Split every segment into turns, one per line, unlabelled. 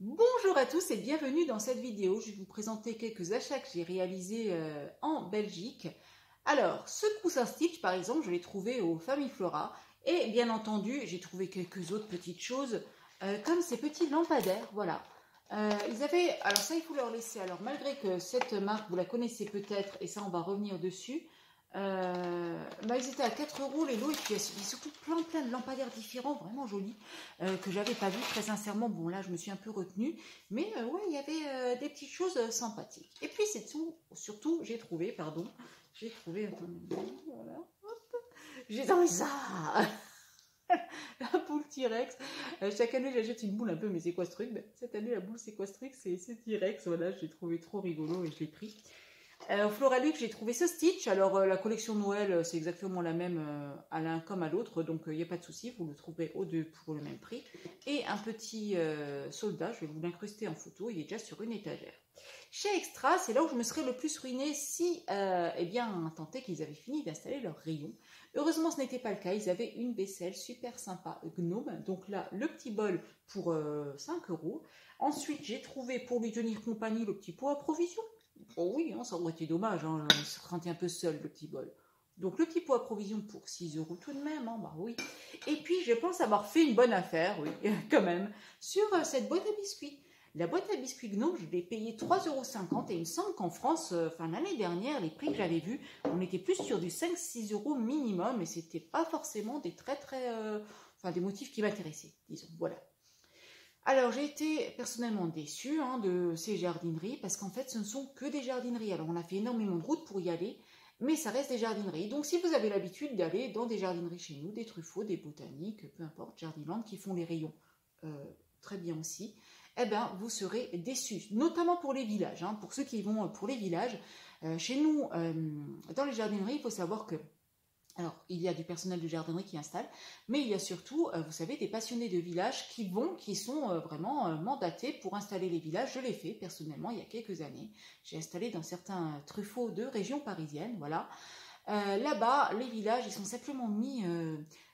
Bonjour à tous et bienvenue dans cette vidéo. Je vais vous présenter quelques achats que j'ai réalisés en Belgique. Alors, ce coussin Stitch, par exemple, je l'ai trouvé au Famiflora. Et bien entendu, j'ai trouvé quelques autres petites choses, comme ces petits lampadaires, voilà. Ils avaient, alors ça, il faut leur laisser. Alors, malgré que cette marque, vous la connaissez peut-être, et ça, on va revenir dessus. Ils étaient à 4 euros les lots, et puis il y a surtout plein de lampadaires différents, vraiment jolis, que j'avais pas vu très sincèrement. Bon, là je me suis un peu retenue, mais ouais, il y avait des petites choses sympathiques. Et puis c'est tout, surtout j'ai trouvé, attendez, voilà, hop, j'ai trouvé ça. La boule T-Rex. Chaque année j'achète une boule un peu, mais c'est quoi ce truc? Ben, cette année la boule c'est quoi ce truc? C'est T-Rex, voilà, j'ai trouvé trop rigolo et je l'ai pris. Au Floralux, j'ai trouvé ce Stitch. Alors, la collection Noël, c'est exactement la même à l'un comme à l'autre, donc il n'y a pas de souci, vous le trouverez aux deux pour le même prix. Et un petit soldat, je vais vous l'incruster en photo, il est déjà sur une étagère. Chez Extra, c'est là où je me serais le plus ruinée si, eh bien, tant est qu'ils avaient fini d'installer leur rayon. Heureusement, ce n'était pas le cas, ils avaient une vaisselle super sympa, Gnome. Donc là, le petit bol pour 5 euros. Ensuite, j'ai trouvé pour lui tenir compagnie le petit pot à provision. Oh oui, hein, ça aurait été dommage, hein, il se sentait un peu seul, le petit bol. Donc le petit pot à provision pour 6 euros tout de même, hein, bah oui. Et puis je pense avoir fait une bonne affaire, oui, quand même, sur cette boîte à biscuits. La boîte à biscuits Gnome, je l'ai payée 3,50 € et il me semble qu'en France, l'année dernière, les prix que j'avais vus, on était plus sur du 5-6 euros minimum et c'était pas forcément des des motifs qui m'intéressaient, disons, voilà. Alors, j'ai été personnellement déçue de ces jardineries parce qu'en fait, ce ne sont que des jardineries. Alors, on a fait énormément de routes pour y aller, mais ça reste des jardineries. Donc, si vous avez l'habitude d'aller dans des jardineries chez nous, des Truffaut, des Botaniques, peu importe, Jardiland, qui font les rayons très bien aussi, eh bien, vous serez déçus, notamment pour les villages. Pour ceux qui vont pour les villages, chez nous, dans les jardineries, il faut savoir que alors, il y a du personnel de jardinerie qui installe, mais il y a surtout, vous savez, des passionnés de village qui sont vraiment mandatés pour installer les villages. Je l'ai fait personnellement il y a quelques années. J'ai installé dans certains Truffaut de région parisienne, voilà. Là-bas, les villages, ils sont simplement mis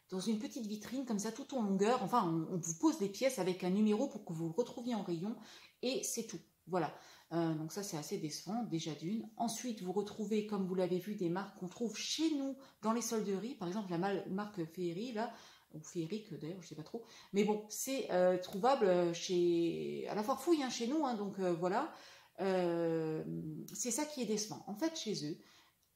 dans une petite vitrine comme ça, tout en longueur. Enfin, on vous pose des pièces avec un numéro pour que vous le retrouviez en rayon, et c'est tout. Voilà. Donc ça, c'est assez décevant, déjà d'une. Ensuite, vous retrouvez, comme vous l'avez vu, des marques qu'on trouve chez nous dans les solderies. Par exemple, la marque Féerie, là, ou Féerique d'ailleurs, je ne sais pas trop. Mais bon, c'est trouvable à la Forfouille, chez nous. Donc voilà. C'est ça qui est décevant. En fait, chez eux,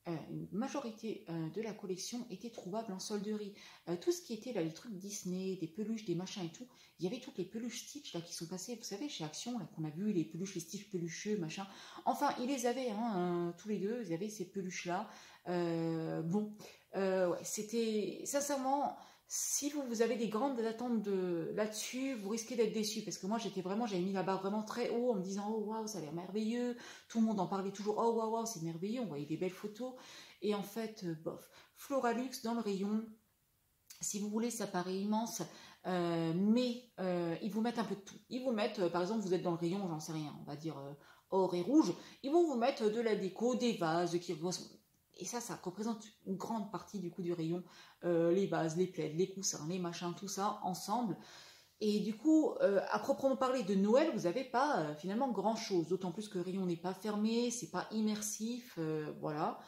une majorité de la collection était trouvable en solderie. Tout ce qui était là, les trucs Disney, des peluches, des machins et tout, il y avait toutes les peluches Stitch là qui sont passées, vous savez, chez Action, là qu'on a vu, les peluches, les Stitch pelucheux, machin. Enfin, ils les avaient, tous les deux, ils avaient ces peluches là. Ouais, c'était sincèrement. Si vous avez des grandes attentes là-dessus, vous risquez d'être déçus. Parce que moi, j'avais mis la barre vraiment très haut en me disant, oh waouh, ça a l'air merveilleux. Tout le monde en parlait toujours, oh waouh, wow, c'est merveilleux. On voyait des belles photos. Et en fait, bof. Floralux dans le rayon, si vous voulez, ça paraît immense. Mais ils vous mettent un peu de tout. Ils vous mettent, par exemple, vous êtes dans le rayon, j'en sais rien, on va dire or et rouge. Ils vont vous mettre de la déco, des vases qui et ça représente une grande partie du coup du rayon. Les vases, les plaids, les coussins, les machins, tout ça ensemble. Et du coup, à proprement parler de Noël, vous n'avez pas finalement grand-chose. D'autant plus que le rayon n'est pas fermé, c'est pas immersif, voilà.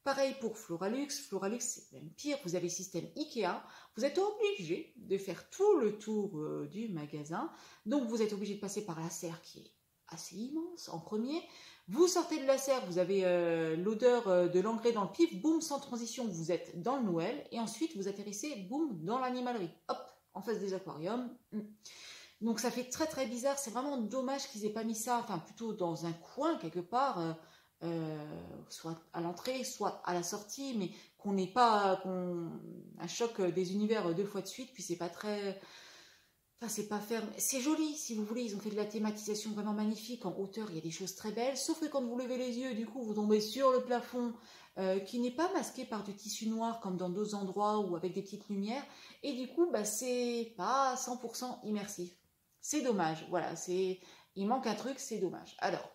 Pareil pour Floralux. Floralux, c'est même pire. Vous avez le système Ikea. Vous êtes obligé de faire tout le tour du magasin. Donc, vous êtes obligé de passer par la serre qui est assez immense en premier. Vous sortez de la serre, vous avez l'odeur de l'engrais dans le pif. Boum, sans transition, vous êtes dans le Noël. Et ensuite, vous atterrissez, boum, dans l'animalerie. Hop, en face des aquariums. Donc, ça fait très bizarre. C'est vraiment dommage qu'ils aient pas mis ça, enfin, plutôt dans un coin quelque part. Soit à l'entrée, soit à la sortie, mais qu'on n'ait pas un choc des univers deux fois de suite, puis c'est pas très. Enfin, c'est pas ferme. C'est joli, si vous voulez. Ils ont fait de la thématisation vraiment magnifique. En hauteur, il y a des choses très belles. Sauf que quand vous levez les yeux, du coup, vous tombez sur le plafond qui n'est pas masqué par du tissu noir comme dans d'autres endroits ou avec des petites lumières. Et du coup, c'est pas 100% immersif. C'est dommage. Voilà, il manque un truc, c'est dommage. Alors,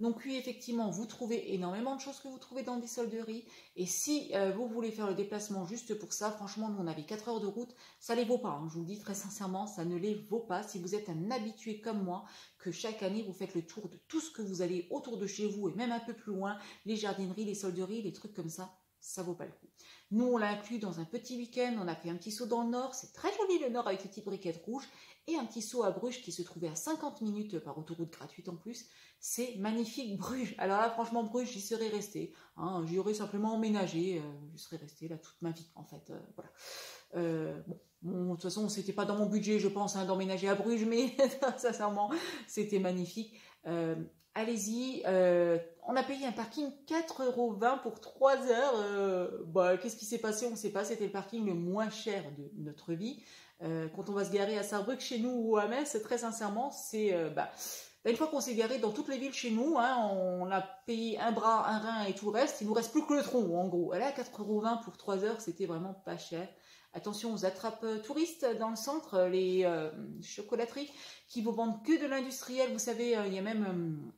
Donc oui, effectivement, vous trouvez énormément de choses que vous trouvez dans des solderies. Et si vous voulez faire le déplacement juste pour ça, franchement, nous on avait 4 heures de route, ça ne les vaut pas. Hein, je vous le dis très sincèrement, ça ne les vaut pas. Si vous êtes un habitué comme moi, que chaque année vous faites le tour de tout ce que vous allez autour de chez vous et même un peu plus loin, les jardineries, les solderies, les trucs comme ça vaut pas le coup. Nous, on l'a inclus dans un petit week-end, on a fait un petit saut dans le nord, c'est très joli le nord avec les petites briquettes rouges, et un petit saut à Bruges qui se trouvait à 50 minutes par autoroute gratuite en plus. C'est magnifique Bruges. Alors là, franchement, Bruges, j'y serais restée. Hein, j'y aurais simplement emménagé, je serais restée là toute ma vie en fait. Voilà. Bon, de toute façon, c'était pas dans mon budget, je pense, hein, d'emménager à Bruges, mais sincèrement, c'était magnifique. Allez-y, on a payé un parking 4,20 € pour 3 heures. Qu'est-ce qui s'est passé? On ne sait pas, c'était le parking le moins cher de notre vie. Quand on va se garer à Saarbrück chez nous ou à Metz, très sincèrement, c'est une fois qu'on s'est garé dans toutes les villes chez nous, hein, on a payé un bras, un rein et tout le reste, il nous reste plus que le tronc en gros. Là, 4,20 € pour 3 heures, c'était vraiment pas cher. Attention aux attrapes touristes dans le centre, les chocolateries qui vous vendent que de l'industriel. Vous savez, il y a même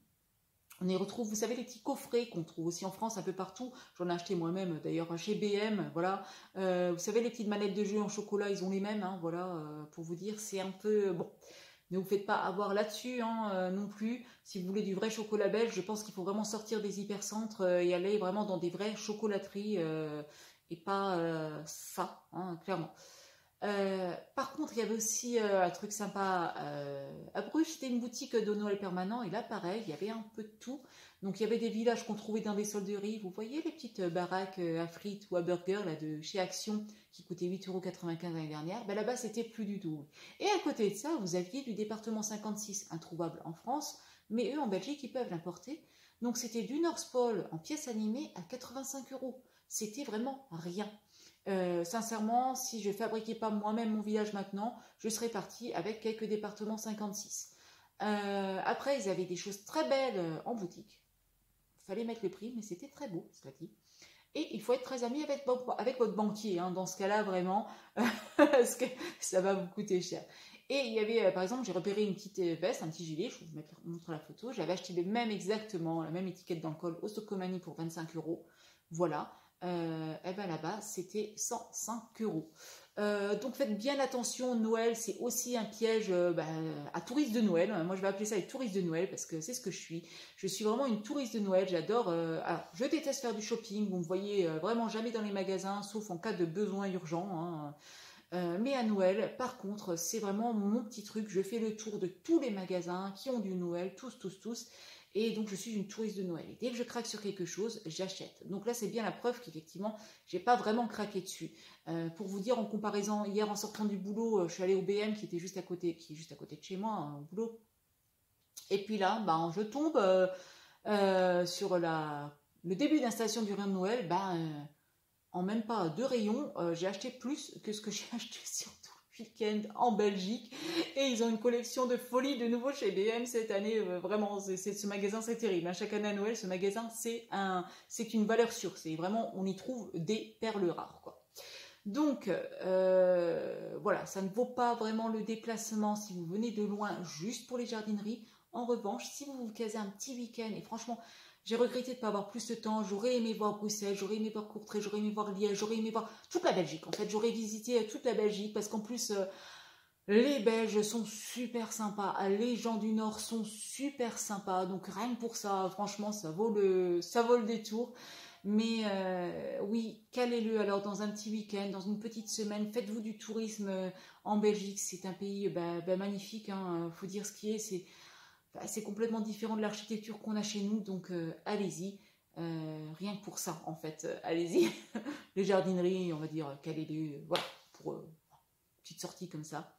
on y retrouve, vous savez, les petits coffrets qu'on trouve aussi en France un peu partout. J'en ai acheté moi-même, d'ailleurs, chez BM, voilà. Vous savez, les petites manettes de jeu en chocolat, ils ont les mêmes, hein, voilà, pour vous dire, c'est un peu... Bon, ne vous faites pas avoir là-dessus hein, non plus. Si vous voulez du vrai chocolat belge, je pense qu'il faut vraiment sortir des hypercentres et aller vraiment dans des vraies chocolateries et pas ça, hein, clairement. Par contre, il y avait aussi un truc sympa à Bruges, c'était une boutique de Noël permanent, et là pareil, il y avait un peu de tout. Donc il y avait des villages qu'on trouvait dans des solderies, vous voyez les petites baraques à frites ou à burgers là, de chez Action qui coûtaient 8,95 € l'année dernière, ben, là-bas c'était plus du tout. Et à côté de ça, vous aviez du département 56, introuvable en France, mais eux en Belgique ils peuvent l'importer. Donc c'était du Northpol en pièces animées à 85 €. C'était vraiment rien. Sincèrement, si je ne fabriquais pas moi-même mon village maintenant, je serais partie avec quelques départements 56. Après, ils avaient des choses très belles en boutique. Il fallait mettre le prix, mais c'était très beau, cela dit. Et il faut être très ami avec votre banquier, hein, dans ce cas-là, vraiment, parce que ça va vous coûter cher. Et il y avait, par exemple, j'ai repéré une petite veste, un petit gilet, je vous montre la photo. J'avais acheté le même exactement, la même étiquette dans le col au Stokomani pour 25 €. Voilà. Et ben là-bas, c'était 105 €. Donc faites bien attention, Noël, c'est aussi un piège à touristes de Noël. Moi, je vais appeler ça les touristes de Noël parce que c'est ce que je suis. Je suis vraiment une touriste de Noël, j'adore. Alors, je déteste faire du shopping, vous me voyez vraiment jamais dans les magasins, sauf en cas de besoin urgent. Hein. Mais à Noël, par contre, c'est vraiment mon petit truc. Je fais le tour de tous les magasins qui ont du Noël, tous. Et donc, je suis une touriste de Noël. Et dès que je craque sur quelque chose, j'achète. Donc là, c'est bien la preuve qu'effectivement, j'ai pas vraiment craqué dessus. Pour vous dire, en comparaison, hier, en sortant du boulot, je suis allée au BM qui est juste à côté de chez moi, hein, au boulot. Et puis là, je tombe sur le début d'installation du rayon de Noël. En même pas 2 rayons, j'ai acheté plus que ce que j'ai acheté sur tout le week-end en Belgique. Et ils ont une collection de folie de nouveau chez BM cette année. Vraiment, ce magasin, c'est terrible. Chaque année à Noël, ce magasin, c'est une valeur sûre. C'est vraiment, on y trouve des perles rares, quoi. Donc, voilà, ça ne vaut pas vraiment le déplacement si vous venez de loin juste pour les jardineries. En revanche, si vous vous casez un petit week-end, et franchement, j'ai regretté de ne pas avoir plus de temps. J'aurais aimé voir Bruxelles, j'aurais aimé voir Courtrai, j'aurais aimé voir Liège, j'aurais aimé voir toute la Belgique. En fait, j'aurais visité toute la Belgique parce qu'en plus, les Belges sont super sympas. Les gens du Nord sont super sympas. Donc, rien que pour ça, franchement, ça vaut le détour. Mais oui, calez-le alors dans un petit week-end, dans une petite semaine. Faites-vous du tourisme en Belgique. C'est un pays magnifique. Hein, faut dire ce qui est. C'est complètement différent de l'architecture qu'on a chez nous, donc allez-y, rien que pour ça en fait, allez-y. Les jardineries, on va dire, calez-les, voilà, pour une petite sortie comme ça.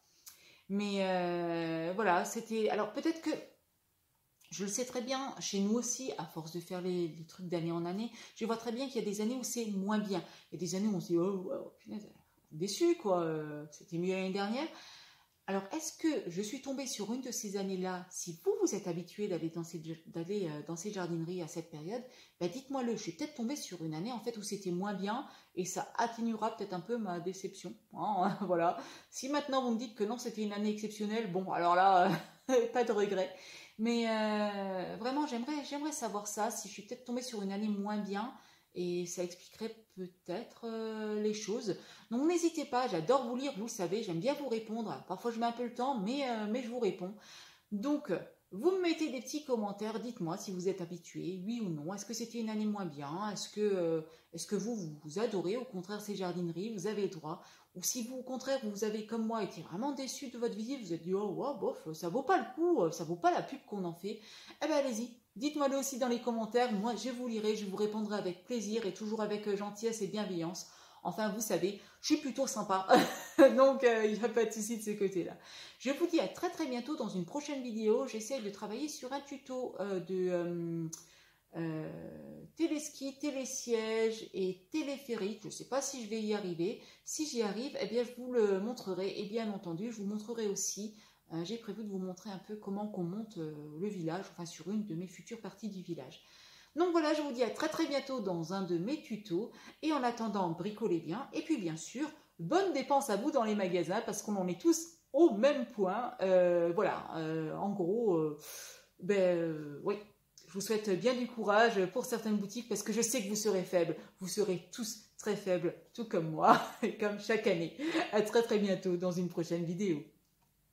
Mais voilà, c'était... Alors peut-être que, je le sais très bien, chez nous aussi, à force de faire les trucs d'année en année, je vois très bien qu'il y a des années où c'est moins bien. Il y a des années où on se dit, oh punaise, déçu quoi, c'était mieux l'année dernière. Alors, est-ce que je suis tombée sur une de ces années-là? Si vous êtes habitué d'aller dans ces jardineries à cette période, dites-moi-le. Je suis peut-être tombée sur une année en fait où c'était moins bien et ça atténuera peut-être un peu ma déception. Hein, voilà. Si maintenant vous me dites que non, c'était une année exceptionnelle, bon, alors là, pas de regret. Mais vraiment, j'aimerais savoir ça, si je suis peut-être tombée sur une année moins bien, et ça expliquerait peut-être les choses. Donc n'hésitez pas, j'adore vous lire, vous le savez, j'aime bien vous répondre. Parfois je mets un peu le temps, mais je vous réponds. Donc, vous me mettez des petits commentaires, dites-moi si vous êtes habitué, oui ou non. Est-ce que c'était une année moins bien? Est-ce que vous adorez au contraire ces jardineries? Vous avez le droit. Ou si vous, au contraire, vous avez comme moi été vraiment déçu de votre visite, vous êtes dit, oh, wow, bof, ça vaut pas le coup, ça vaut pas la pub qu'on en fait. Eh bien, allez-y, dites-moi le aussi dans les commentaires. Moi, je vous lirai, je vous répondrai avec plaisir et toujours avec gentillesse et bienveillance. Enfin, vous savez, je suis plutôt sympa, donc il n'y a pas de souci de ce côté-là. Je vous dis à très très bientôt dans une prochaine vidéo. J'essaie de travailler sur un tuto de téléski, télésiège et téléphérique. Je ne sais pas si je vais y arriver. Si j'y arrive, eh bien, je vous le montrerai. Et bien entendu, je vous montrerai aussi, j'ai prévu de vous montrer un peu comment on monte le village, enfin sur une de mes futures parties du village. Donc voilà, je vous dis à très très bientôt dans un de mes tutos. Et en attendant, bricolez bien. Et puis bien sûr, bonne dépense à vous dans les magasins parce qu'on en est tous au même point. Voilà, en gros, oui. Je vous souhaite bien du courage pour certaines boutiques parce que je sais que vous serez faibles. Vous serez tous très faibles, tout comme moi, comme chaque année. À très très bientôt dans une prochaine vidéo.